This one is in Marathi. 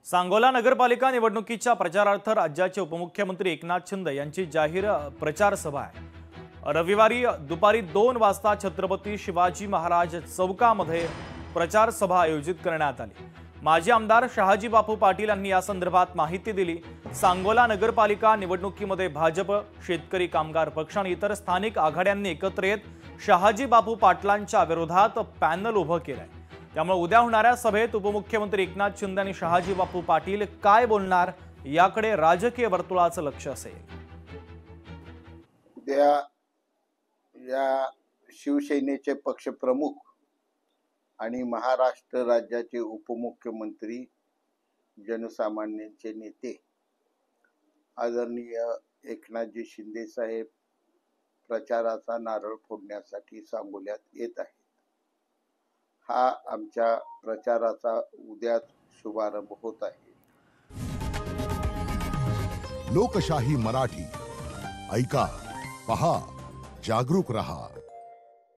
सांगोला नगरपालिका निवडणुकीच्या प्रचारार्थ राज्याचे उपमुख्यमंत्री एकनाथ शिंदे यांची जाहीर प्रचार सभा आहे। रविवारी दुपारी 2 वाजता छत्रपती शिवाजी महाराज चौकामध्ये प्रचार सभा आयोजित करण्यात आली। माजी आमदार शहाजी बापू पाटील यांनी या संदर्भात माहिती दिली। सांगोला नगरपालिका निवडणुकीमध्ये भाजप, शेतकरी कामगार पक्ष आणि इतर स्थानिक आघाड्यांनी एकत्र येत शहाजी बापू पाटलांच्या विरोधात पॅनल उभं केलंय। त्यामुळे उद्या होणाऱ्या सभेत उपमुख्यमंत्री एकनाथ शिंदे आणि शहाजी बापू पाटील काय बोलणार याकडे राजकीय वर्तुळाचं लक्ष असेल। उद्या या शिवसेनेचे पक्षप्रमुख आणि महाराष्ट्र राज्याचे उपमुख्यमंत्री, जनसामान्यांचे नेते आदरणीय एकनाथजी शिंदे साहेब प्रचाराचा नारळ फोडण्यासाठी सांगोल्यात येत आहेत। हा आमच्या प्रचाराचा उद्या शुभारंभ होत आहे। लोकशाही मराठी ऐका, पहा, जागरूक रहा।